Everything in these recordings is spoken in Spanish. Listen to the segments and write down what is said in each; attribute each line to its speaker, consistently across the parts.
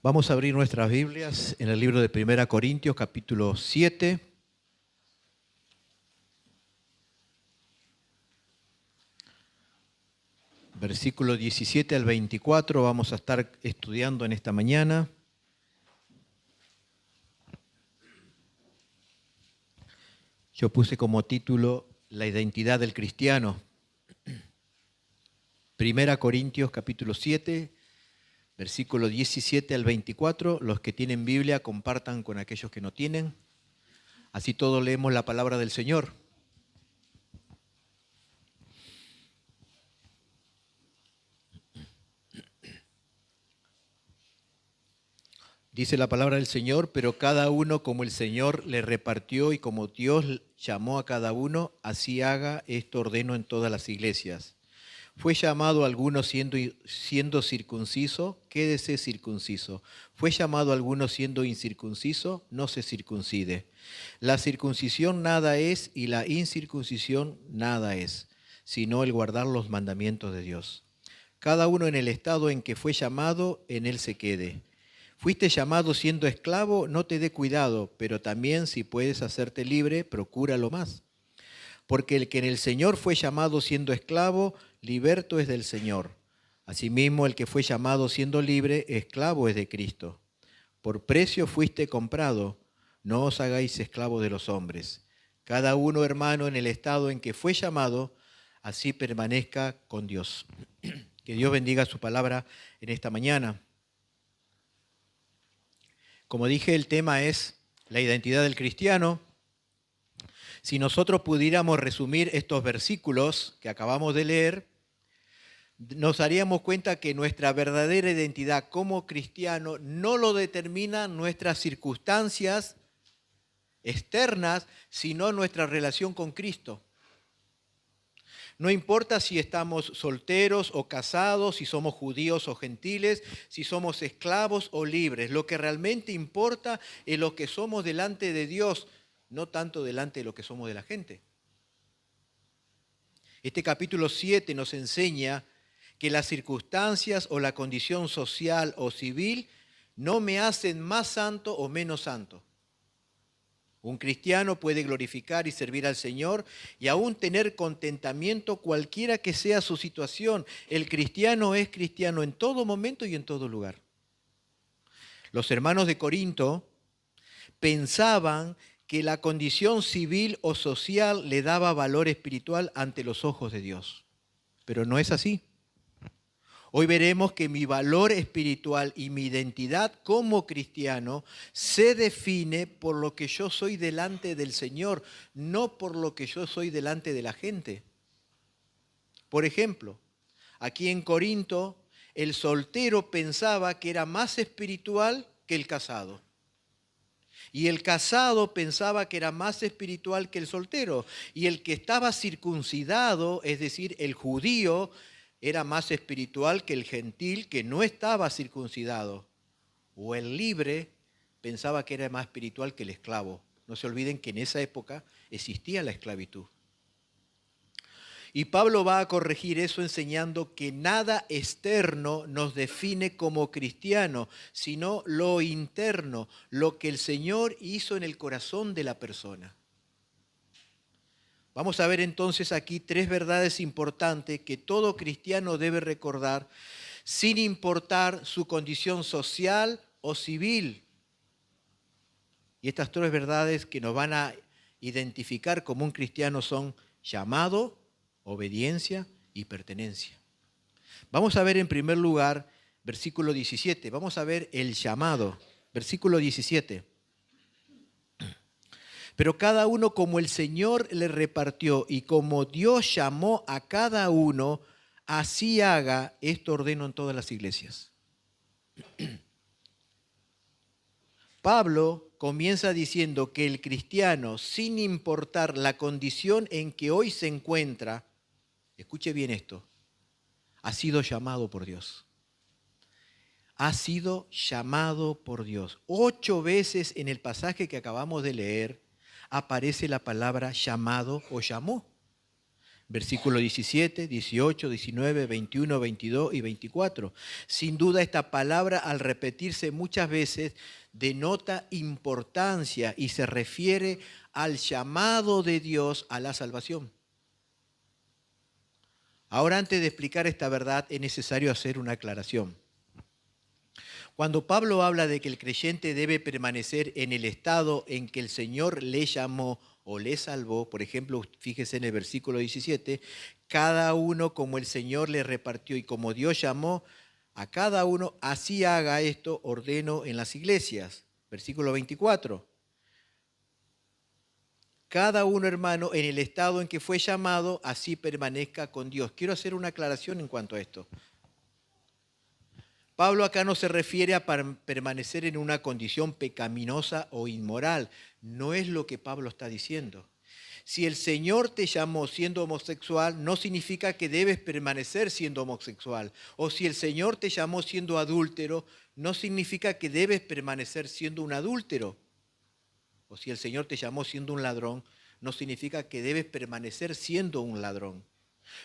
Speaker 1: Vamos a abrir nuestras Biblias en el libro de 1 Corintios, capítulo 7. Versículo 17 al 24 vamos a estar estudiando en esta mañana. Yo puse como título La identidad del cristiano. 1 Corintios capítulo 7, versículo 17 al 24. Los que tienen Biblia compartan con aquellos que no tienen. Así todos leemos la palabra del Señor. Dice la palabra del Señor, pero cada uno como el Señor le repartió y como Dios llamó a cada uno, así haga, esto ordeno en todas las iglesias. Fue llamado alguno siendo circunciso, quédese circunciso. Fue llamado alguno siendo incircunciso, no se circuncide. La circuncisión nada es y la incircuncisión nada es, sino el guardar los mandamientos de Dios. Cada uno en el estado en que fue llamado, en él se quede. Fuiste llamado siendo esclavo, no te dé cuidado, pero también si puedes hacerte libre, procúralo más. Porque el que en el Señor fue llamado siendo esclavo, liberto es del Señor. Asimismo, el que fue llamado siendo libre, esclavo es de Cristo. Por precio fuiste comprado, no os hagáis esclavos de los hombres. Cada uno, hermano, en el estado en que fue llamado, así permanezca con Dios. Que Dios bendiga su palabra en esta mañana. Como dije, el tema es la identidad del cristiano. Si nosotros pudiéramos resumir estos versículos que acabamos de leer, nos daríamos cuenta que nuestra verdadera identidad como cristiano no lo determinan nuestras circunstancias externas, sino nuestra relación con Cristo. No importa si estamos solteros o casados, si somos judíos o gentiles, si somos esclavos o libres. Lo que realmente importa es lo que somos delante de Dios, no tanto delante de lo que somos de la gente. Este capítulo 7 nos enseña que las circunstancias o la condición social o civil no me hacen más santo o menos santo. Un cristiano puede glorificar y servir al Señor y aún tener contentamiento cualquiera que sea su situación. El cristiano es cristiano en todo momento y en todo lugar. Los hermanos de Corinto pensaban que la condición civil o social le daba valor espiritual ante los ojos de Dios. Pero no es así. Hoy veremos que mi valor espiritual y mi identidad como cristiano se define por lo que yo soy delante del Señor, no por lo que yo soy delante de la gente. Por ejemplo, aquí en Corinto, el soltero pensaba que era más espiritual que el casado. Y el casado pensaba que era más espiritual que el soltero. Y el que estaba circuncidado, es decir, el judío, era más espiritual que el gentil que no estaba circuncidado. O el libre pensaba que era más espiritual que el esclavo. No se olviden que en esa época existía la esclavitud. Y Pablo va a corregir eso enseñando que nada externo nos define como cristiano, sino lo interno, lo que el Señor hizo en el corazón de la persona. Vamos a ver entonces aquí tres verdades importantes que todo cristiano debe recordar sin importar su condición social o civil. Y estas tres verdades que nos van a identificar como un cristiano son llamado, obediencia y pertenencia. Vamos a ver en primer lugar versículo 17. Vamos a ver el llamado. Versículo 17. Pero cada uno como el Señor le repartió y como Dios llamó a cada uno, así haga, esto ordeno en todas las iglesias. Pablo comienza diciendo que el cristiano, sin importar la condición en que hoy se encuentra, escuche bien esto, ha sido llamado por Dios. Ha sido llamado por Dios. 8 veces en el pasaje que acabamos de leer aparece la palabra llamado o llamó. Versículo 17, 18, 19, 21, 22 y 24. Sin duda esta palabra, al repetirse muchas veces, denota importancia y se refiere al llamado de Dios a la salvación. Ahora, antes de explicar esta verdad, es necesario hacer una aclaración. Cuando Pablo habla de que el creyente debe permanecer en el estado en que el Señor le llamó o le salvó, por ejemplo, fíjese en el versículo 17, cada uno como el Señor le repartió y como Dios llamó a cada uno, así haga esto, ordeno en las iglesias. Versículo 24. Cada uno, hermano, en el estado en que fue llamado, así permanezca con Dios. Quiero hacer una aclaración en cuanto a esto. Pablo acá no se refiere a permanecer en una condición pecaminosa o inmoral. No es lo que Pablo está diciendo. Si el Señor te llamó siendo homosexual, no significa que debes permanecer siendo homosexual. O si el Señor te llamó siendo adúltero, no significa que debes permanecer siendo un adúltero. O si el Señor te llamó siendo un ladrón, no significa que debes permanecer siendo un ladrón.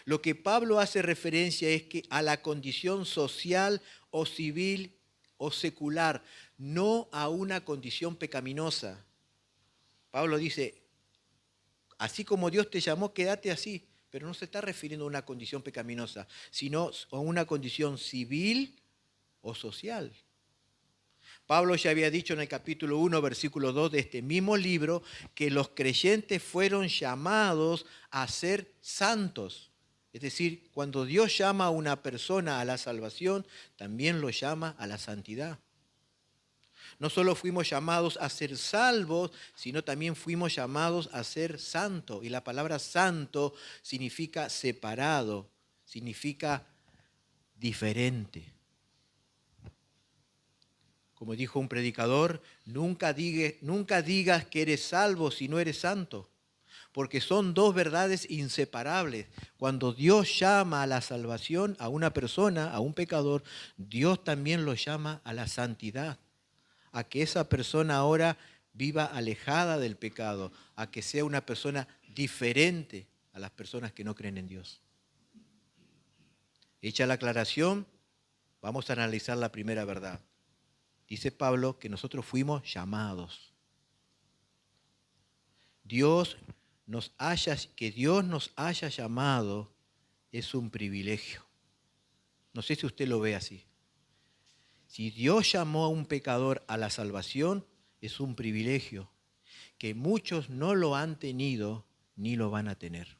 Speaker 1: Lo que Pablo hace referencia es que a la condición social o civil o secular, no a una condición pecaminosa. Pablo dice, así como Dios te llamó, quédate así, pero no se está refiriendo a una condición pecaminosa, sino a una condición civil o social. Pablo ya había dicho en el capítulo 1, versículo 2 de este mismo libro, que los creyentes fueron llamados a ser santos. Es decir, cuando Dios llama a una persona a la salvación, también lo llama a la santidad. No solo fuimos llamados a ser salvos, sino también fuimos llamados a ser santos. Y la palabra santo significa separado, significa diferente. Como dijo un predicador, nunca digas que eres salvo si no eres santo, porque son dos verdades inseparables. Cuando Dios llama a la salvación a una persona, a un pecador, Dios también lo llama a la santidad, a que esa persona ahora viva alejada del pecado, a que sea una persona diferente a las personas que no creen en Dios. Hecha la aclaración, vamos a analizar la primera verdad. Dice Pablo que nosotros fuimos llamados. Que Dios nos haya llamado es un privilegio. No sé si usted lo ve así. Si Dios llamó a un pecador a la salvación, es un privilegio que muchos no lo han tenido ni lo van a tener.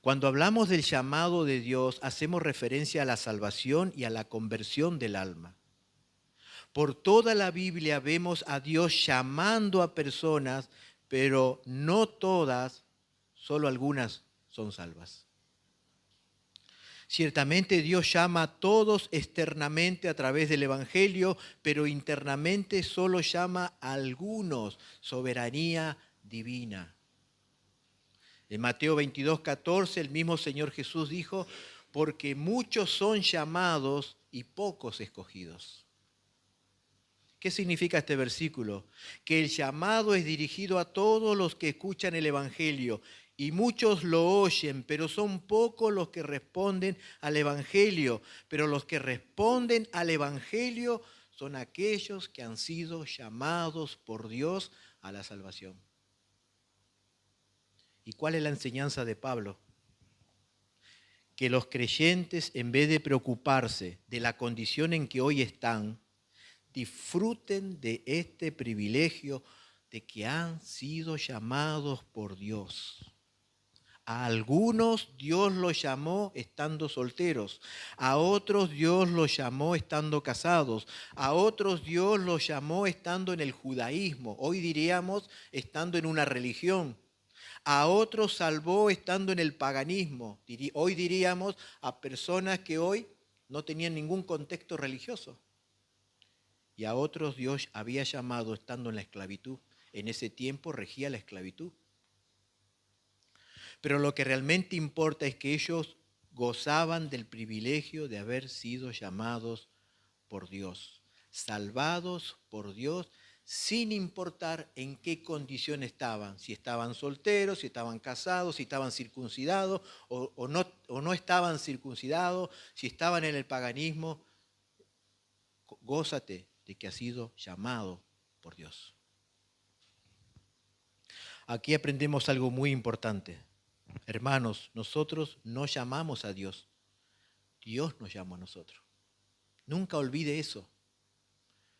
Speaker 1: Cuando hablamos del llamado de Dios, hacemos referencia a la salvación y a la conversión del alma. Por toda la Biblia vemos a Dios llamando a personas, pero no todas, solo algunas son salvas. Ciertamente Dios llama a todos externamente a través del Evangelio, pero internamente solo llama a algunos, soberanía divina. En Mateo 22, 14, el mismo Señor Jesús dijo, porque muchos son llamados y pocos escogidos. ¿Qué significa este versículo? Que el llamado es dirigido a todos los que escuchan el Evangelio y muchos lo oyen, pero son pocos los que responden al Evangelio. Pero los que responden al Evangelio son aquellos que han sido llamados por Dios a la salvación. ¿Y cuál es la enseñanza de Pablo? Que los creyentes, en vez de preocuparse de la condición en que hoy están, disfruten de este privilegio de que han sido llamados por Dios. A algunos Dios los llamó estando solteros, a otros Dios los llamó estando casados, a otros Dios los llamó estando en el judaísmo, hoy diríamos estando en una religión. A otros salvó estando en el paganismo, hoy diríamos a personas que hoy no tenían ningún contexto religioso. Y a otros Dios había llamado estando en la esclavitud. En ese tiempo regía la esclavitud. Pero lo que realmente importa es que ellos gozaban del privilegio de haber sido llamados por Dios, salvados por Dios sin importar en qué condición estaban, si estaban solteros, si estaban casados, si estaban circuncidados o no estaban circuncidados, si estaban en el paganismo. Gózate de que has sido llamado por Dios. Aquí aprendemos algo muy importante. Hermanos, nosotros no llamamos a Dios, Dios nos llamó a nosotros. Nunca olvide eso.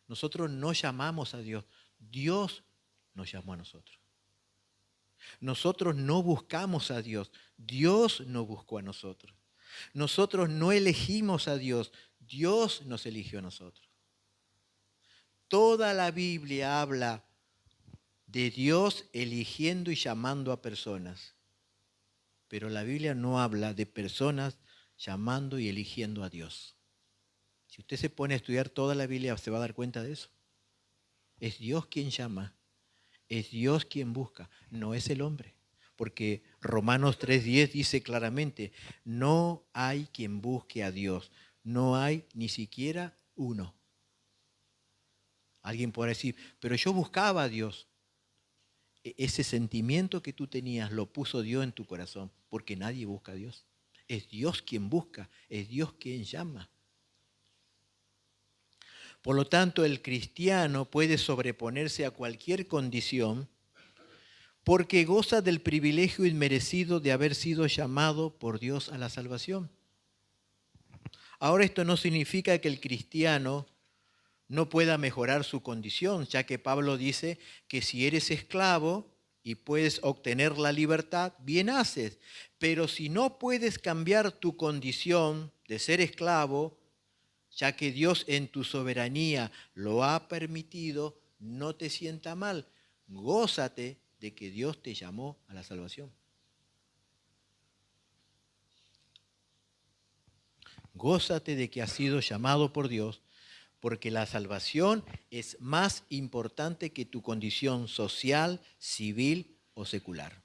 Speaker 1: Nosotros no llamamos a Dios, Dios nos llamó a nosotros. Nosotros no buscamos a Dios, Dios nos buscó a nosotros. Nosotros no elegimos a Dios, Dios nos eligió a nosotros. Toda la Biblia habla de Dios eligiendo y llamando a personas. Pero la Biblia no habla de personas llamando y eligiendo a Dios. Si usted se pone a estudiar toda la Biblia, se va a dar cuenta de eso. Es Dios quien llama, es Dios quien busca, no es el hombre. Porque Romanos 3:10 dice claramente, no hay quien busque a Dios, no hay ni siquiera uno. Alguien podrá decir, pero yo buscaba a Dios. Ese sentimiento que tú tenías lo puso Dios en tu corazón, porque nadie busca a Dios. Es Dios quien busca, es Dios quien llama. Por lo tanto, el cristiano puede sobreponerse a cualquier condición porque goza del privilegio inmerecido de haber sido llamado por Dios a la salvación. Ahora, esto no significa que el cristiano no pueda mejorar su condición, ya que Pablo dice que si eres esclavo y puedes obtener la libertad, bien haces. Pero si no puedes cambiar tu condición de ser esclavo, ya que Dios en tu soberanía lo ha permitido, no te sienta mal. Gózate de que Dios te llamó a la salvación. Gózate de que has sido llamado por Dios, porque la salvación es más importante que tu condición social, civil o secular.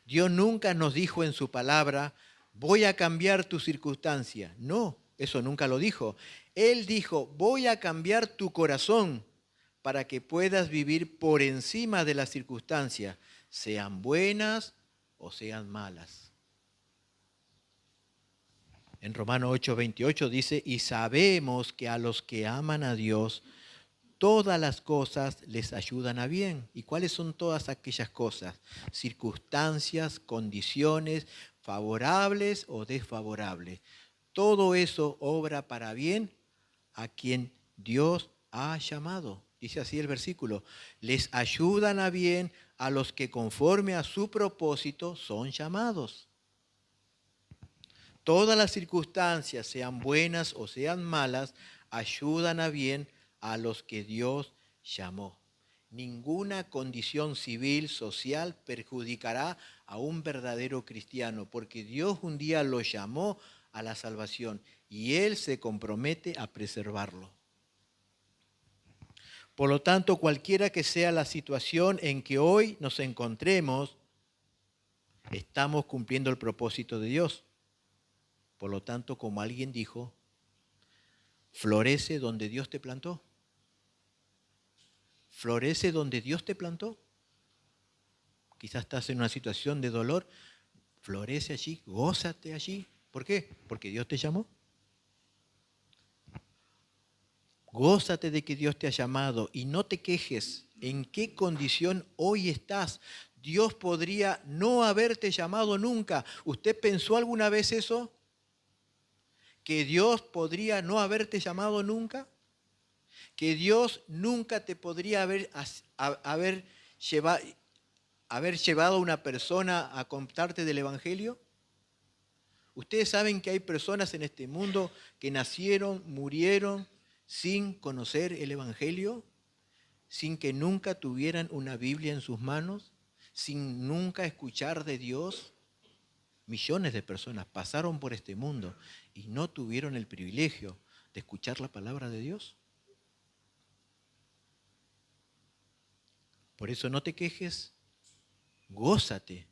Speaker 1: Dios nunca nos dijo en su palabra, voy a cambiar tu circunstancia. No, eso nunca lo dijo. Él dijo, voy a cambiar tu corazón para que puedas vivir por encima de las circunstancias, sean buenas o sean malas. En Romanos 8:28 dice, y sabemos que a los que aman a Dios, todas las cosas les ayudan a bien. ¿Y cuáles son todas aquellas cosas? Circunstancias, condiciones, favorables o desfavorables. Todo eso obra para bien a quien Dios ha llamado. Dice así el versículo, les ayudan a bien a los que conforme a su propósito son llamados. Todas las circunstancias, sean buenas o sean malas, ayudan a bien a los que Dios llamó. Ninguna condición civil, social, perjudicará a un verdadero cristiano, porque Dios un día lo llamó a la salvación y Él se compromete a preservarlo. Por lo tanto, cualquiera que sea la situación en que hoy nos encontremos, estamos cumpliendo el propósito de Dios. Por lo tanto, como alguien dijo, florece donde Dios te plantó. Florece donde Dios te plantó. Quizás estás en una situación de dolor, florece allí, gózate allí. ¿Por qué? Porque Dios te llamó. Gózate de que Dios te ha llamado y no te quejes en qué condición hoy estás. Dios podría no haberte llamado nunca. ¿Usted pensó alguna vez eso? ¿Que Dios podría no haberte llamado nunca? ¿Que Dios nunca te podría haber llevado a una persona a contarte del Evangelio? Ustedes saben que hay personas en este mundo que nacieron, murieron sin conocer el Evangelio, sin que nunca tuvieran una Biblia en sus manos, sin nunca escuchar de Dios. Millones de personas pasaron por este mundo y no tuvieron el privilegio de escuchar la palabra de Dios. Por eso no te quejes, gózate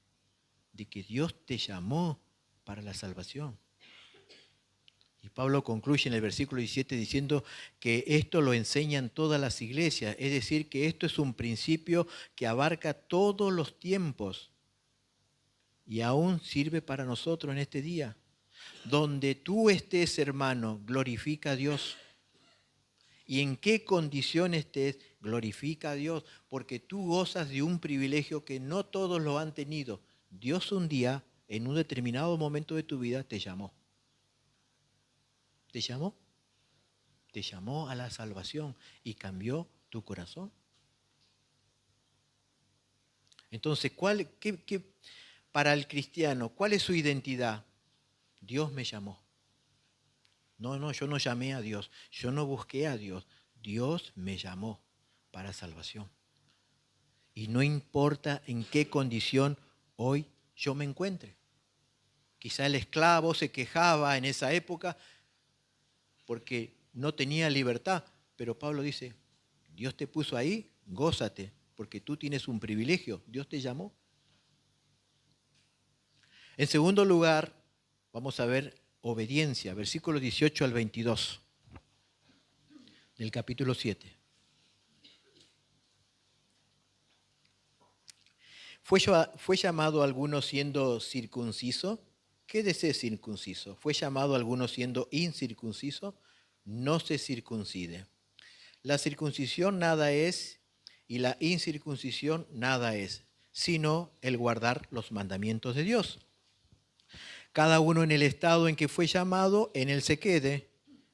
Speaker 1: de que Dios te llamó para la salvación. Y Pablo concluye en el versículo 17 diciendo que esto lo enseñan todas las iglesias, es decir, que esto es un principio que abarca todos los tiempos y aún sirve para nosotros en este día. Donde tú estés, hermano, glorifica a Dios. Y en qué condición estés, glorifica a Dios, porque tú gozas de un privilegio que no todos lo han tenido. Dios un día, en un determinado momento de tu vida, te llamó. ¿Te llamó? Te llamó a la salvación y cambió tu corazón. Entonces, para el cristiano, ¿cuál es su identidad? Dios me llamó. No, yo no llamé a Dios, yo no busqué a Dios. Dios me llamó para salvación. Y no importa en qué condición hoy yo me encuentre. Quizá el esclavo se quejaba en esa época porque no tenía libertad, pero Pablo dice, Dios te puso ahí, gózate, porque tú tienes un privilegio, Dios te llamó. En segundo lugar, vamos a ver obediencia, versículos 18 al 22 del capítulo 7. ¿Fue llamado alguno siendo circunciso? Quédese circunciso. ¿Fue llamado alguno siendo incircunciso? No se circuncide. La circuncisión nada es y la incircuncisión nada es, sino el guardar los mandamientos de Dios. Cada uno en el estado en que fue llamado, en él se quede.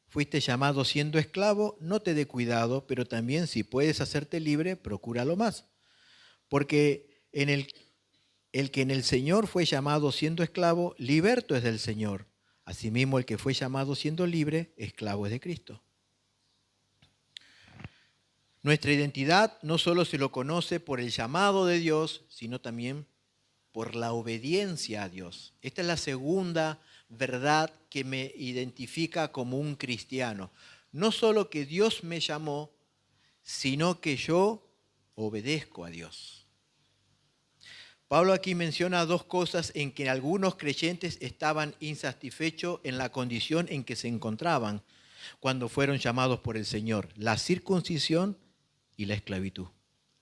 Speaker 1: Fuiste llamado siendo esclavo, no te dé cuidado, pero también si puedes hacerte libre, procúralo más. Porque el que en el Señor fue llamado siendo esclavo, liberto es del Señor. Asimismo, el que fue llamado siendo libre, esclavo es de Cristo. Nuestra identidad no solo se lo conoce por el llamado de Dios, sino también por la obediencia a Dios. Esta es la segunda verdad que me identifica como un cristiano. No solo que Dios me llamó, sino que yo obedezco a Dios. Pablo aquí menciona dos cosas en que algunos creyentes estaban insatisfechos en la condición en que se encontraban cuando fueron llamados por el Señor: la circuncisión y la esclavitud.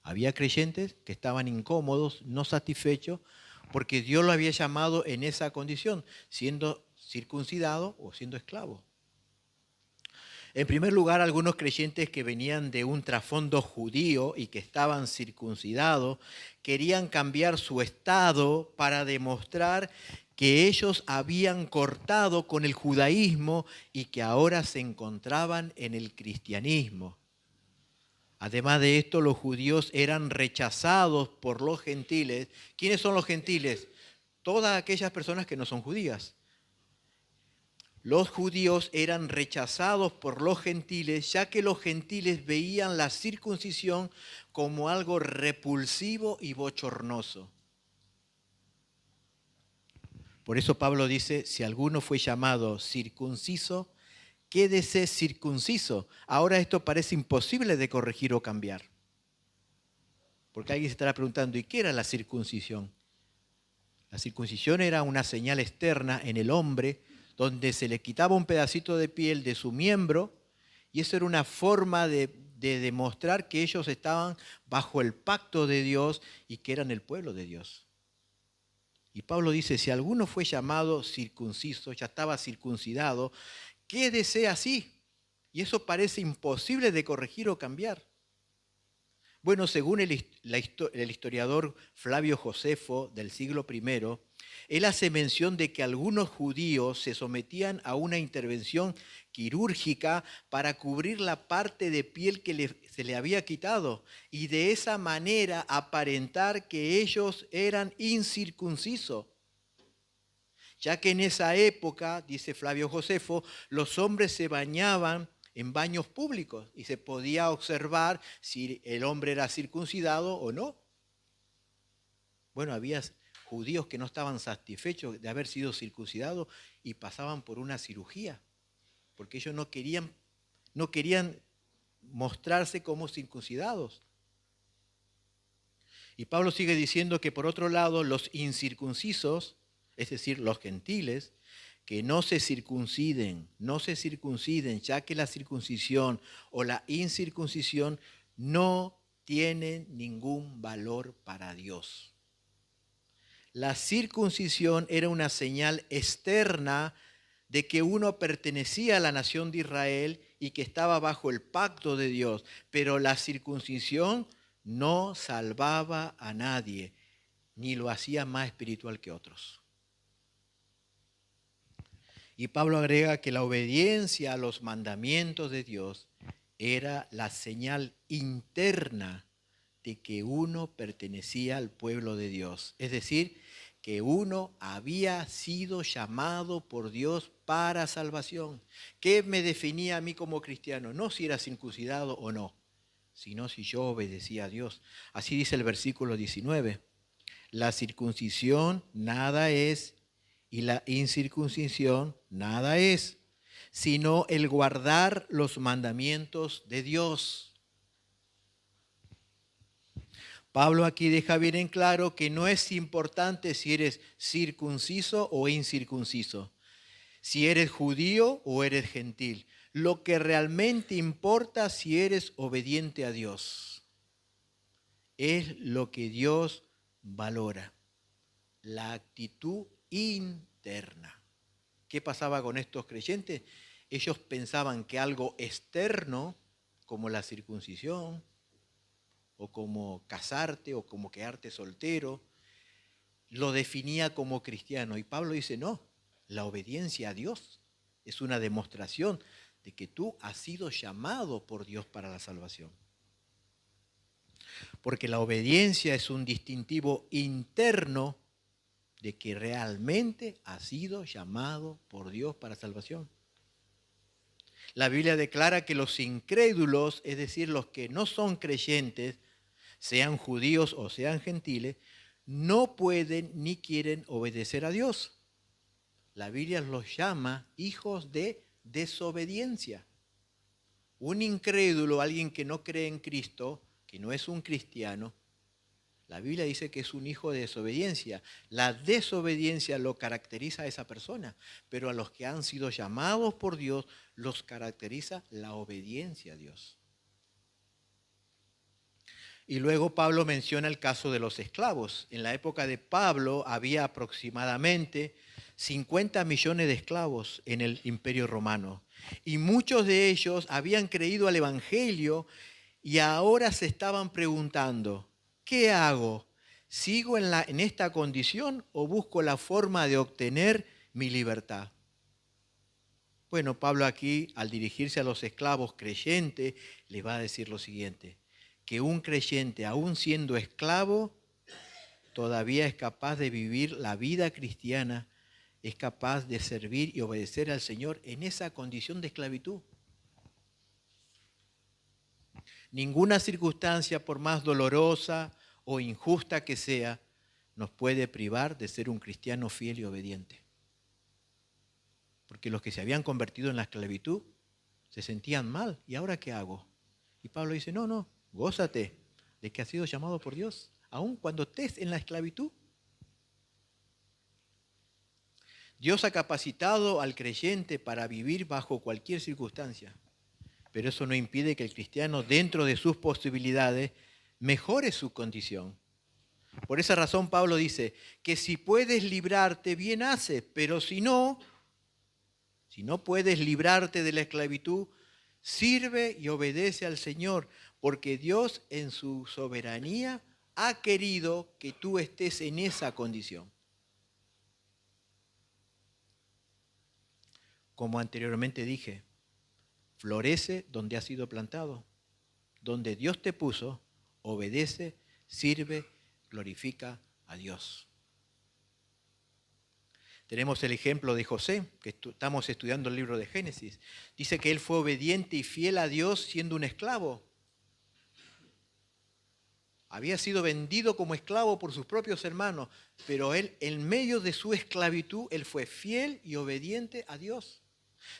Speaker 1: Había creyentes que estaban incómodos, no satisfechos, porque Dios lo había llamado en esa condición, siendo circuncidado o siendo esclavo. En primer lugar, algunos creyentes que venían de un trasfondo judío y que estaban circuncidados querían cambiar su estado para demostrar que ellos habían cortado con el judaísmo y que ahora se encontraban en el cristianismo. Además de esto, los judíos eran rechazados por los gentiles. ¿Quiénes son los gentiles? Todas aquellas personas que no son judías. Los judíos eran rechazados por los gentiles, ya que los gentiles veían la circuncisión como algo repulsivo y bochornoso. Por eso Pablo dice, si alguno fue llamado circunciso, quédese circunciso. Ahora esto parece imposible de corregir o cambiar. Porque alguien se estará preguntando, ¿y qué era la circuncisión? La circuncisión era una señal externa en el hombre donde se le quitaba un pedacito de piel de su miembro, y eso era una forma de demostrar que ellos estaban bajo el pacto de Dios y que eran el pueblo de Dios. Y Pablo dice, si alguno fue llamado circunciso, ya estaba circuncidado, quédese así. Y eso parece imposible de corregir o cambiar. Bueno, según el historiador Flavio Josefo del siglo I, él hace mención de que algunos judíos se sometían a una intervención quirúrgica para cubrir la parte de piel que se le había quitado y de esa manera aparentar que ellos eran incircuncisos. Ya que en esa época, dice Flavio Josefo, los hombres se bañaban en baños públicos y se podía observar si el hombre era circuncidado o no. Bueno, había judíos que no estaban satisfechos de haber sido circuncidados y pasaban por una cirugía, porque ellos no querían mostrarse como circuncidados. Y Pablo sigue diciendo que por otro lado los incircuncisos, es decir, los gentiles, que no se circunciden, ya que la circuncisión o la incircuncisión no tienen ningún valor para Dios. La circuncisión era una señal externa de que uno pertenecía a la nación de Israel y que estaba bajo el pacto de Dios, pero la circuncisión no salvaba a nadie, ni lo hacía más espiritual que otros. Y Pablo agrega que la obediencia a los mandamientos de Dios era la señal interna de que uno pertenecía al pueblo de Dios. Es decir, que uno había sido llamado por Dios para salvación. ¿Qué me definía a mí como cristiano? No si era circuncidado o no, sino si yo obedecía a Dios. Así dice el versículo 19. La circuncisión nada es y la incircuncisión nada es, sino el guardar los mandamientos de Dios. Pablo aquí deja bien en claro que no es importante si eres circunciso o incircunciso, si eres judío o eres gentil. Lo que realmente importa si eres obediente a Dios es lo que Dios valora, la actitud interna. ¿Qué pasaba con estos creyentes? Ellos pensaban que algo externo, como la circuncisión, o como casarte, o como quedarte soltero, lo definía como cristiano. Y Pablo dice, no, la obediencia a Dios es una demostración de que tú has sido llamado por Dios para la salvación. Porque la obediencia es un distintivo interno de que realmente has sido llamado por Dios para salvación. La Biblia declara que los incrédulos, es decir, los que no son creyentes, sean judíos o sean gentiles, no pueden ni quieren obedecer a Dios. La Biblia los llama hijos de desobediencia. Un incrédulo, alguien que no cree en Cristo, que no es un cristiano, la Biblia dice que es un hijo de desobediencia. La desobediencia lo caracteriza a esa persona, pero a los que han sido llamados por Dios los caracteriza la obediencia a Dios. Y luego Pablo menciona el caso de los esclavos. En la época de Pablo había aproximadamente 50 millones de esclavos en el Imperio Romano. Y muchos de ellos habían creído al Evangelio y ahora se estaban preguntando, ¿qué hago? ¿Sigo en esta condición o busco la forma de obtener mi libertad? Bueno, Pablo aquí, al dirigirse a los esclavos creyentes, les va a decir lo siguiente, que un creyente, aún siendo esclavo, todavía es capaz de vivir la vida cristiana, es capaz de servir y obedecer al Señor en esa condición de esclavitud. Ninguna circunstancia, por más dolorosa o injusta que sea, nos puede privar de ser un cristiano fiel y obediente. Porque los que se habían convertido en la esclavitud se sentían mal. ¿Y ahora qué hago? Y Pablo dice, no, gózate de que has sido llamado por Dios, aun cuando estés en la esclavitud. Dios ha capacitado al creyente para vivir bajo cualquier circunstancia, pero eso no impide que el cristiano, dentro de sus posibilidades, mejore su condición. Por esa razón Pablo dice que si puedes librarte, bien haces, pero si no puedes librarte de la esclavitud, sirve y obedece al Señor, porque Dios en su soberanía ha querido que tú estés en esa condición. Como anteriormente dije, florece donde has sido plantado. Donde Dios te puso, obedece, sirve, glorifica a Dios. Tenemos el ejemplo de José, que estamos estudiando el libro de Génesis. Dice que él fue obediente y fiel a Dios siendo un esclavo. Había sido vendido como esclavo por sus propios hermanos, pero él, en medio de su esclavitud, él fue fiel y obediente a Dios.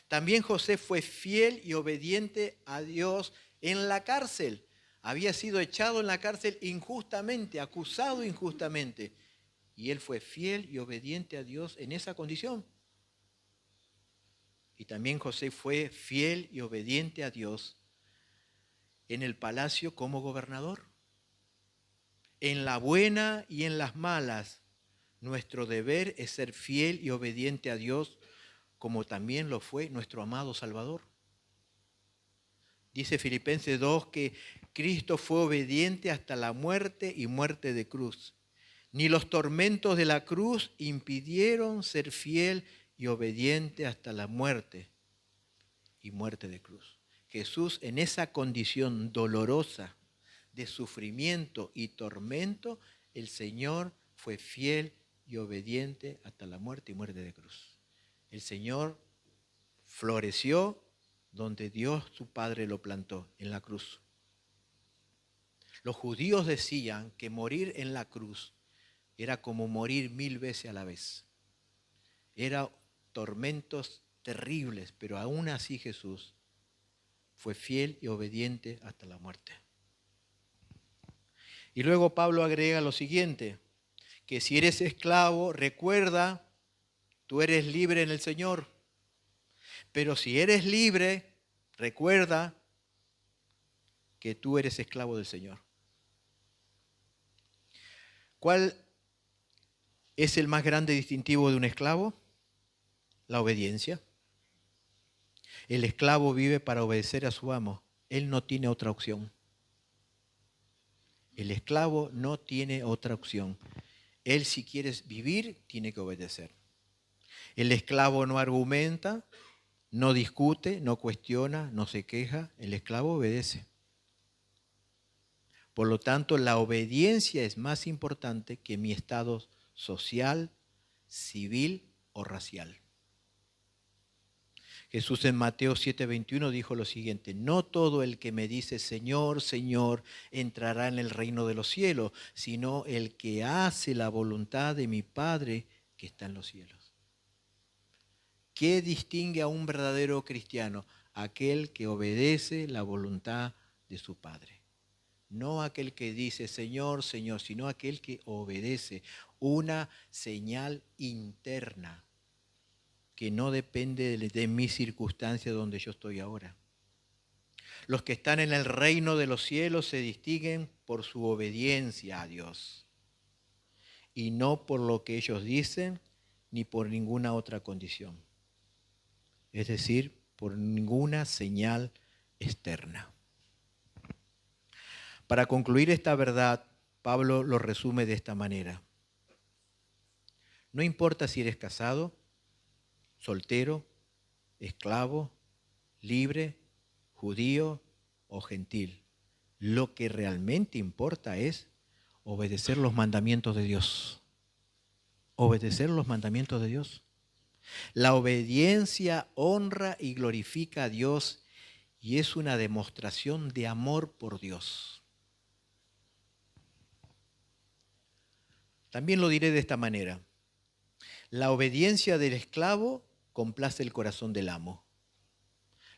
Speaker 1: También José fue fiel y obediente a Dios en la cárcel. Había sido echado en la cárcel injustamente, acusado injustamente. Y él fue fiel y obediente a Dios en esa condición. Y también José fue fiel y obediente a Dios en el palacio como gobernador. En la buena y en las malas, nuestro deber es ser fiel y obediente a Dios, como también lo fue nuestro amado Salvador. Dice Filipenses 2 que Cristo fue obediente hasta la muerte y muerte de cruz. Ni los tormentos de la cruz impidieron ser fiel y obediente hasta la muerte y muerte de cruz. Jesús, en esa condición dolorosa de sufrimiento y tormento, el Señor fue fiel y obediente hasta la muerte y muerte de cruz. El Señor floreció donde Dios su Padre lo plantó, en la cruz. Los judíos decían que morir en la cruz era como morir 1000 veces a la vez. Eran tormentos terribles, pero aún así Jesús fue fiel y obediente hasta la muerte. Y luego Pablo agrega lo siguiente, que si eres esclavo, recuerda, tú eres libre en el Señor. Pero si eres libre, recuerda que tú eres esclavo del Señor. ¿Cuál es el más grande distintivo de un esclavo? La obediencia. El esclavo vive para obedecer a su amo. Él no tiene otra opción. El esclavo no tiene otra opción. Él, si quiere vivir, tiene que obedecer. El esclavo no argumenta, no discute, no cuestiona, no se queja. El esclavo obedece. Por lo tanto, la obediencia es más importante que mi estado social, civil o racial. Jesús en Mateo 7:21 dijo lo siguiente: no todo el que me dice Señor, Señor, entrará en el reino de los cielos, sino el que hace la voluntad de mi Padre que está en los cielos. ¿Qué distingue a un verdadero cristiano? Aquel que obedece la voluntad de su Padre. No aquel que dice Señor, Señor, sino aquel que obedece. Una señal interna que no depende de mi circunstancia donde yo estoy ahora. Los que están en el reino de los cielos se distinguen por su obediencia a Dios y no por lo que ellos dicen ni por ninguna otra condición. Es decir, por ninguna señal externa. Para concluir esta verdad, Pablo lo resume de esta manera. No importa si eres casado, soltero, esclavo, libre, judío o gentil. Lo que realmente importa es obedecer los mandamientos de Dios. Obedecer los mandamientos de Dios. La obediencia honra y glorifica a Dios y es una demostración de amor por Dios. También lo diré de esta manera. La obediencia del esclavo complace el corazón del amo.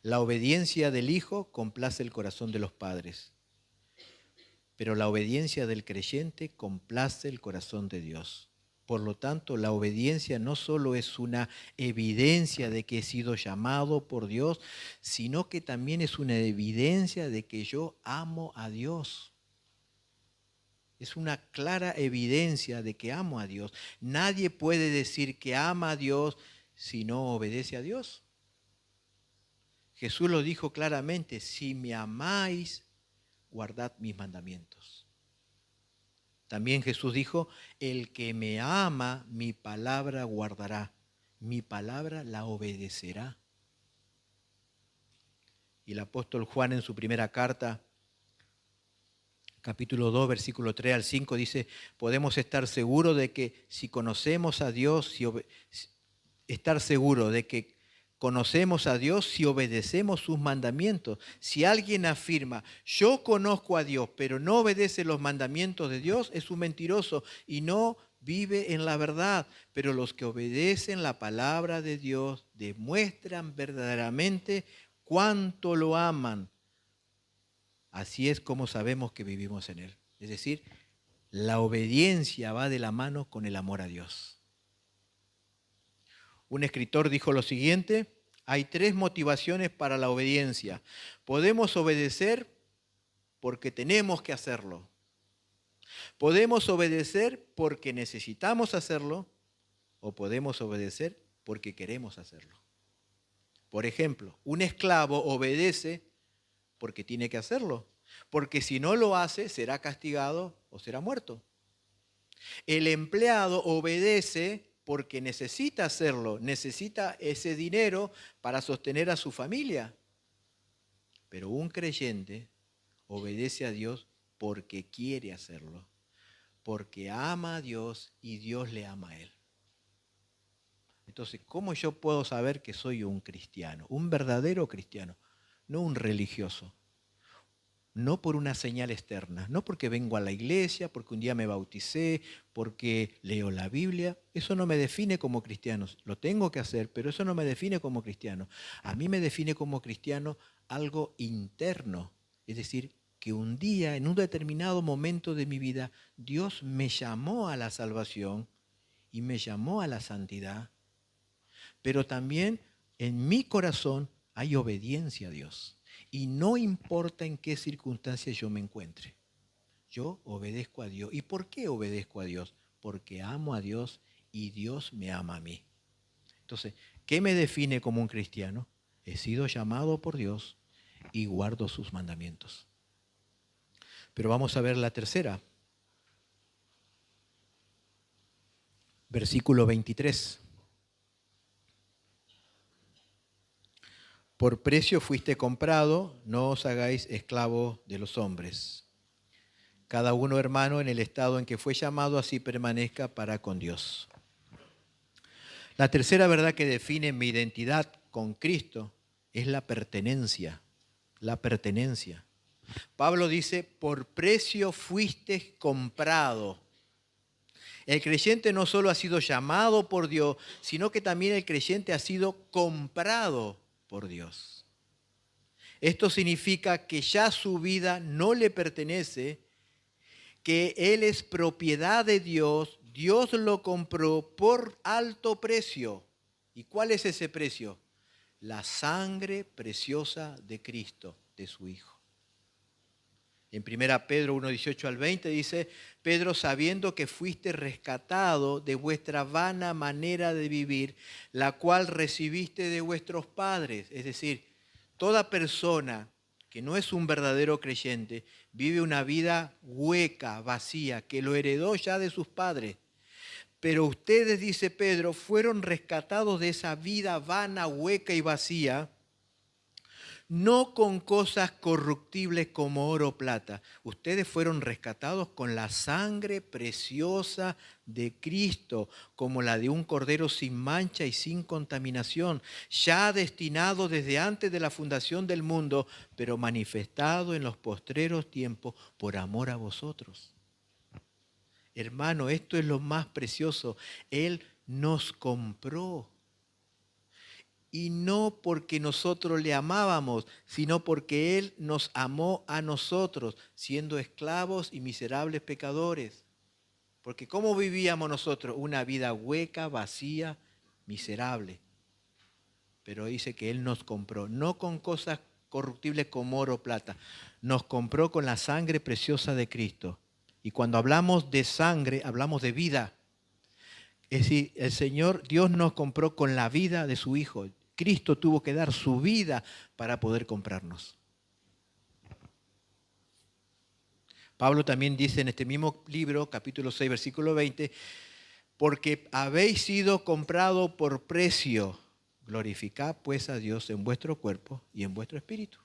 Speaker 1: La obediencia del hijo complace el corazón de los padres. Pero la obediencia del creyente complace el corazón de Dios. Por lo tanto, la obediencia no solo es una evidencia de que he sido llamado por Dios, sino que también es una evidencia de que yo amo a Dios. Es una clara evidencia de que amo a Dios. Nadie puede decir que ama a Dios si no obedece a Dios. Jesús lo dijo claramente: si me amáis, guardad mis mandamientos. También Jesús dijo: el que me ama, mi palabra guardará, mi palabra la obedecerá. Y el apóstol Juan en su primera carta, capítulo 2, versículo 3 al 5, dice: podemos estar seguros de que si conocemos a Dios, estar seguro de que conocemos a Dios si obedecemos sus mandamientos. Si alguien afirma, yo conozco a Dios, pero no obedece los mandamientos de Dios, es un mentiroso y no vive en la verdad. Pero los que obedecen la palabra de Dios demuestran verdaderamente cuánto lo aman. Así es como sabemos que vivimos en Él. Es decir, la obediencia va de la mano con el amor a Dios. Un escritor dijo lo siguiente: hay tres motivaciones para la obediencia. Podemos obedecer porque tenemos que hacerlo. Podemos obedecer porque necesitamos hacerlo o podemos obedecer porque queremos hacerlo. Por ejemplo, un esclavo obedece porque tiene que hacerlo, porque si no lo hace será castigado o será muerto. El empleado obedece porque necesita hacerlo, necesita ese dinero para sostener a su familia. Pero un creyente obedece a Dios porque quiere hacerlo, porque ama a Dios y Dios le ama a él. Entonces, ¿cómo yo puedo saber que soy un cristiano? Un verdadero cristiano, no un religioso. No por una señal externa, no porque vengo a la iglesia, porque un día me bauticé, porque leo la Biblia. Eso no me define como cristiano. Lo tengo que hacer, pero eso no me define como cristiano. A mí me define como cristiano algo interno. Es decir, que un día, en un determinado momento de mi vida, Dios me llamó a la salvación y me llamó a la santidad. Pero también en mi corazón hay obediencia a Dios. Y no importa en qué circunstancias yo me encuentre, yo obedezco a Dios. ¿Y por qué obedezco a Dios? Porque amo a Dios y Dios me ama a mí. Entonces, ¿qué me define como un cristiano? He sido llamado por Dios y guardo sus mandamientos. Pero vamos a ver la tercera. Versículo 23. Por precio fuiste comprado, no os hagáis esclavos de los hombres. Cada uno, hermano, en el estado en que fue llamado, así permanezca para con Dios. La tercera verdad que define mi identidad con Cristo es la pertenencia. La pertenencia. Pablo dice, por precio fuiste comprado. El creyente no solo ha sido llamado por Dios, sino que también el creyente ha sido comprado por Dios. Esto significa que ya su vida no le pertenece, que Él es propiedad de Dios, Dios lo compró por alto precio. ¿Y cuál es ese precio? La sangre preciosa de Cristo, de su Hijo. En 1 Pedro 1, 18 al 20 dice, Pedro, sabiendo que fuiste rescatado de vuestra vana manera de vivir, la cual recibiste de vuestros padres. Es decir, toda persona que no es un verdadero creyente vive una vida hueca, vacía, que lo heredó ya de sus padres. Pero ustedes, dice Pedro, fueron rescatados de esa vida vana, hueca y vacía, no con cosas corruptibles como oro o plata. Ustedes fueron rescatados con la sangre preciosa de Cristo, como la de un cordero sin mancha y sin contaminación, ya destinado desde antes de la fundación del mundo, pero manifestado en los postreros tiempos por amor a vosotros. Hermano, esto es lo más precioso. Él nos compró. Y no porque nosotros le amábamos, sino porque Él nos amó a nosotros, siendo esclavos y miserables pecadores. Porque ¿cómo vivíamos nosotros? Una vida hueca, vacía, miserable. Pero dice que Él nos compró, no con cosas corruptibles como oro o plata, nos compró con la sangre preciosa de Cristo. Y cuando hablamos de sangre, hablamos de vida. Es decir, el Señor, Dios nos compró con la vida de su Hijo. Cristo tuvo que dar su vida para poder comprarnos. Pablo también dice en este mismo libro, capítulo 6, versículo 20, porque habéis sido comprado por precio, glorificad pues a Dios en vuestro cuerpo y en vuestro espíritu.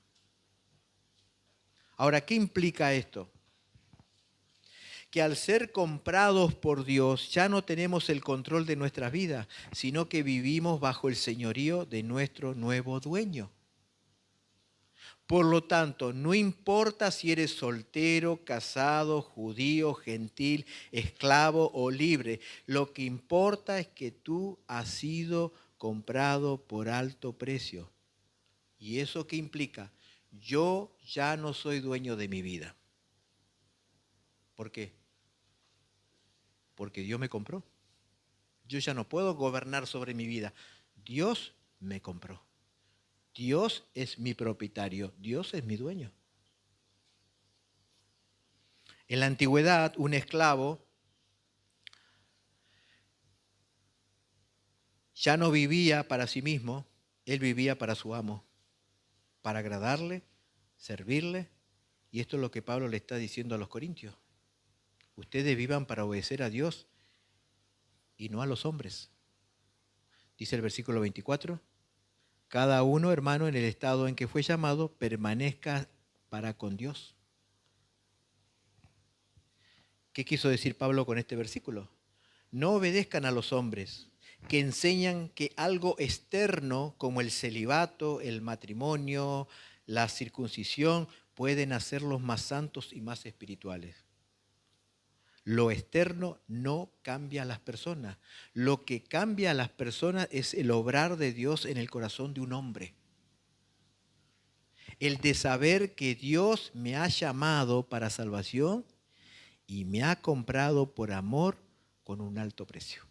Speaker 1: Ahora, ¿qué implica esto? Que al ser comprados por Dios ya no tenemos el control de nuestras vidas, sino que vivimos bajo el señorío de nuestro nuevo dueño. Por lo tanto, no importa si eres soltero, casado, judío, gentil, esclavo o libre, lo que importa es que tú has sido comprado por alto precio. ¿Y eso qué implica? Yo ya no soy dueño de mi vida. ¿Por qué? Porque Dios me compró. Yo ya no puedo gobernar sobre mi vida. Dios me compró. Dios es mi propietario, Dios es mi dueño. En la antigüedad, un esclavo ya no vivía para sí mismo, él vivía para su amo, para agradarle, servirle. Y esto es lo que Pablo le está diciendo a los corintios. Ustedes vivan para obedecer a Dios y no a los hombres. Dice el versículo 24, cada uno, hermano, en el estado en que fue llamado, permanezca para con Dios. ¿Qué quiso decir Pablo con este versículo? No obedezcan a los hombres que enseñan que algo externo como el celibato, el matrimonio, la circuncisión, pueden hacerlos más santos y más espirituales. Lo externo no cambia a las personas. Lo que cambia a las personas es el obrar de Dios en el corazón de un hombre. El de saber que Dios me ha llamado para salvación y me ha comprado por amor con un alto precio.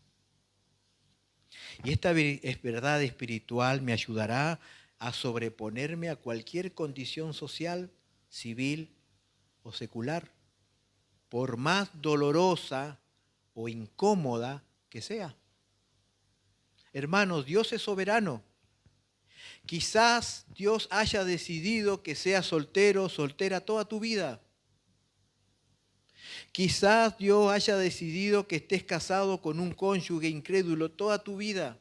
Speaker 1: Y esta verdad espiritual me ayudará a sobreponerme a cualquier condición social, civil o secular, por más dolorosa o incómoda que sea. Hermanos, Dios es soberano. Quizás Dios haya decidido que seas soltero o soltera toda tu vida. Quizás Dios haya decidido que estés casado con un cónyuge incrédulo toda tu vida.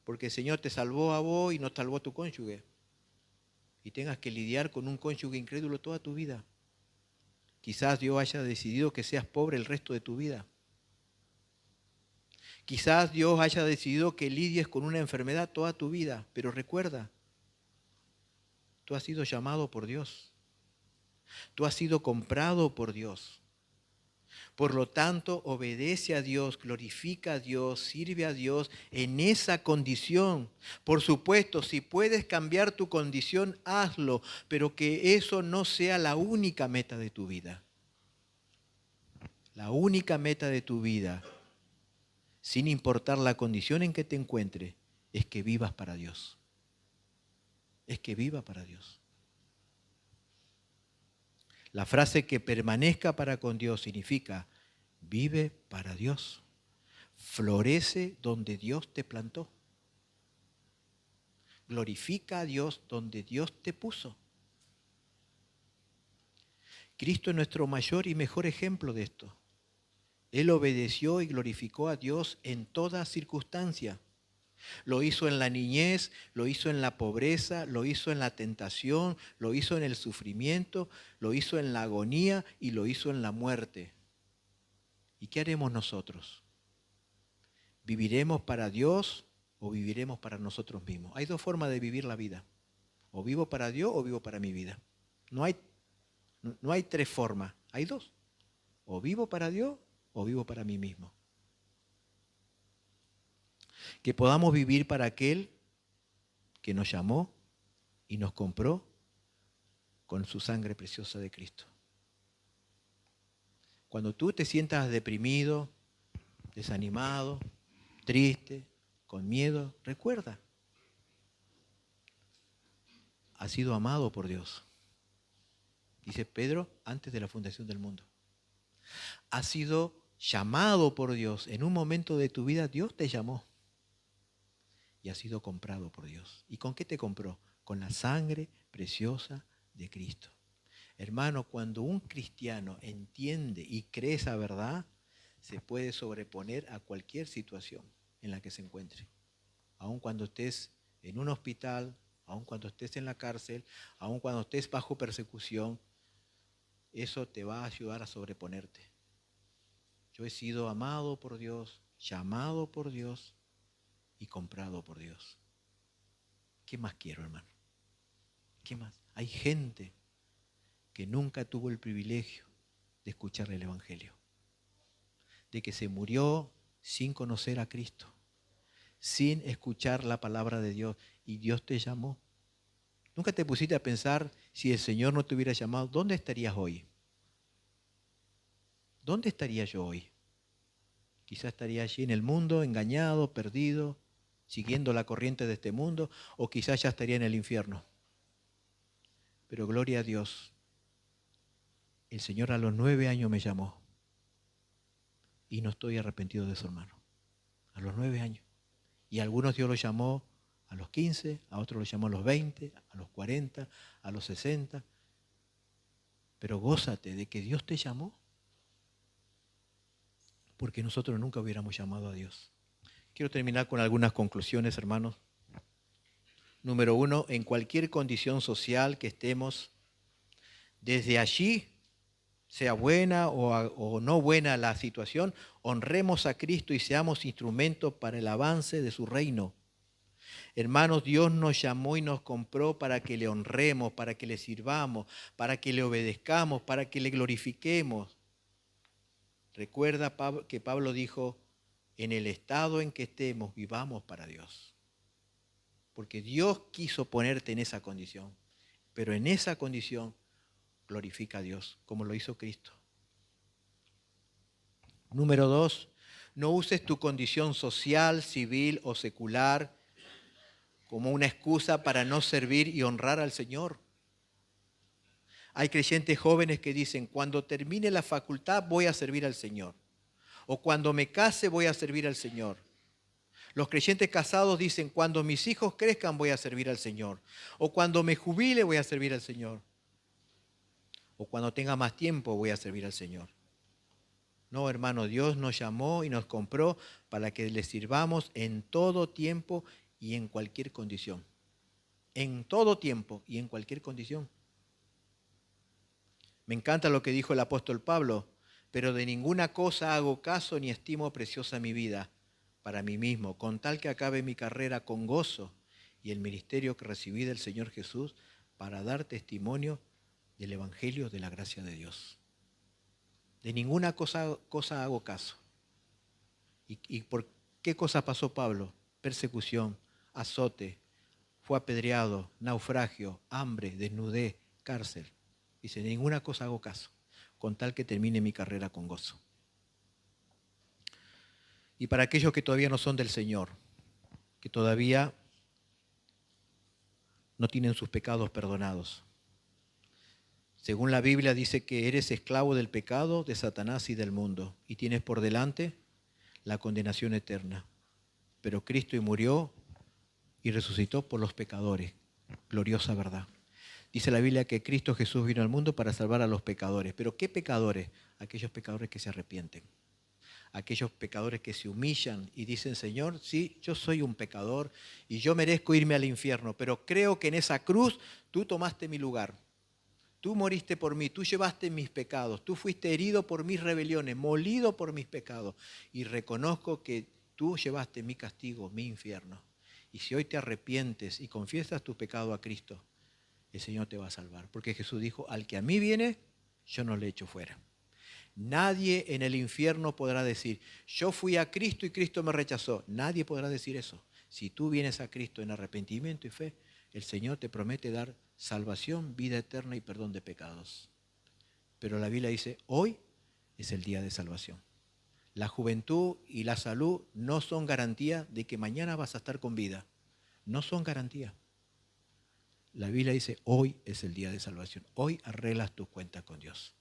Speaker 1: Porque el Señor te salvó a vos y no salvó a tu cónyuge. Y tengas que lidiar con un cónyuge incrédulo toda tu vida. Quizás Dios haya decidido que seas pobre el resto de tu vida. Quizás Dios haya decidido que lidies con una enfermedad toda tu vida. Pero recuerda, tú has sido llamado por Dios. Tú has sido comprado por Dios. Por lo tanto, obedece a Dios, glorifica a Dios, sirve a Dios en esa condición. Por supuesto, si puedes cambiar tu condición, hazlo, pero que eso no sea la única meta de tu vida. La única meta de tu vida, sin importar la condición en que te encuentres, es que vivas para Dios. Es que viva para Dios. La frase que permanezca para con Dios significa vive para Dios. Florece donde Dios te plantó. Glorifica a Dios donde Dios te puso. Cristo es nuestro mayor y mejor ejemplo de esto. Él obedeció y glorificó a Dios en toda circunstancia. Lo hizo en la niñez, lo hizo en la pobreza, lo hizo en la tentación, lo hizo en el sufrimiento, lo hizo en la agonía y lo hizo en la muerte. ¿Y qué haremos nosotros? ¿Viviremos para Dios o viviremos para nosotros mismos? Hay dos formas de vivir la vida. O vivo para Dios o vivo para mi vida. No hay tres formas, hay dos. O vivo para Dios o vivo para mí mismo. Que podamos vivir para aquel que nos llamó y nos compró con su sangre preciosa de Cristo. Cuando tú te sientas deprimido, desanimado, triste, con miedo, recuerda, has sido amado por Dios. Dice Pedro, antes de la fundación del mundo. Has sido llamado por Dios. En un momento de tu vida Dios te llamó. Y has sido comprado por Dios. ¿Y con qué te compró? Con la sangre preciosa de Cristo. Hermano, cuando un cristiano entiende y cree esa verdad, se puede sobreponer a cualquier situación en la que se encuentre. Aun cuando estés en un hospital, aun cuando estés en la cárcel, aun cuando estés bajo persecución, eso te va a ayudar a sobreponerte. Yo he sido amado por Dios, llamado por Dios y comprado por Dios. ¿Qué más quiero, hermano? ¿Qué más? Hay gente que nunca tuvo el privilegio de escuchar el Evangelio, de que se murió sin conocer a Cristo, sin escuchar la palabra de Dios, y Dios te llamó. ¿Nunca te pusiste a pensar, si el Señor no te hubiera llamado, dónde estarías hoy? ¿Dónde estaría yo hoy? Quizás estaría allí en el mundo, engañado, perdido, siguiendo la corriente de este mundo, o quizás ya estaría en el infierno. Pero gloria a Dios, el Señor a los 9 años me llamó y no estoy arrepentido de eso, hermano. A los 9 años. Y a algunos Dios los llamó a los 15, a otros los llamó a los 20, a los 40, a los 60. Pero gózate de que Dios te llamó, porque nosotros nunca hubiéramos llamado a Dios. Quiero terminar con algunas conclusiones, hermanos. Número 1, en cualquier condición social que estemos, desde allí, sea buena o no buena la situación, honremos a Cristo y seamos instrumentos para el avance de su reino. Hermanos, Dios nos llamó y nos compró para que le honremos, para que le sirvamos, para que le obedezcamos, para que le glorifiquemos. Recuerda que Pablo dijo, en el estado en que estemos, vivamos para Dios. Porque Dios quiso ponerte en esa condición, pero en esa condición glorifica a Dios, como lo hizo Cristo. Número 2, no uses tu condición social, civil o secular como una excusa para no servir y honrar al Señor. Hay creyentes jóvenes que dicen, cuando termine la facultad voy a servir al Señor. O cuando me case voy a servir al Señor. Los creyentes casados dicen, cuando mis hijos crezcan voy a servir al Señor. O cuando me jubile voy a servir al Señor. O cuando tenga más tiempo voy a servir al Señor. No, hermano, Dios nos llamó y nos compró para que le sirvamos en todo tiempo y en cualquier condición. En todo tiempo y en cualquier condición. Me encanta lo que dijo el apóstol Pablo, pero de ninguna cosa hago caso ni estimo preciosa mi vida para mí mismo, con tal que acabe mi carrera con gozo y el ministerio que recibí del Señor Jesús para dar testimonio del Evangelio de la gracia de Dios. De ninguna cosa hago caso. ¿Y por qué cosa pasó Pablo? Persecución, azote, fue apedreado, naufragio, hambre, desnudez, cárcel. Dice, de ninguna cosa hago caso, con tal que termine mi carrera con gozo. Y para aquellos que todavía no son del Señor, que todavía no tienen sus pecados perdonados. Según la Biblia dice que eres esclavo del pecado, de Satanás y del mundo, y tienes por delante la condenación eterna. Pero Cristo murió y resucitó por los pecadores. Gloriosa verdad. Dice la Biblia que Cristo Jesús vino al mundo para salvar a los pecadores. ¿Pero qué pecadores? Aquellos pecadores que se arrepienten. Aquellos pecadores que se humillan y dicen, Señor, sí, yo soy un pecador y yo merezco irme al infierno, pero creo que en esa cruz tú tomaste mi lugar. Tú moriste por mí, tú llevaste mis pecados, tú fuiste herido por mis rebeliones, molido por mis pecados. Y reconozco que tú llevaste mi castigo, mi infierno. Y si hoy te arrepientes y confiesas tu pecado a Cristo, el Señor te va a salvar. Porque Jesús dijo, al que a mí viene, yo no le echo fuera. Nadie en el infierno podrá decir, yo fui a Cristo y Cristo me rechazó. Nadie podrá decir eso. Si tú vienes a Cristo en arrepentimiento y fe, el Señor te promete dar salvación, vida eterna y perdón de pecados. Pero la Biblia dice, hoy es el día de salvación. La juventud y la salud no son garantía de que mañana vas a estar con vida. No son garantía. La Biblia dice, hoy es el día de salvación. Hoy arreglas tus cuentas con Dios.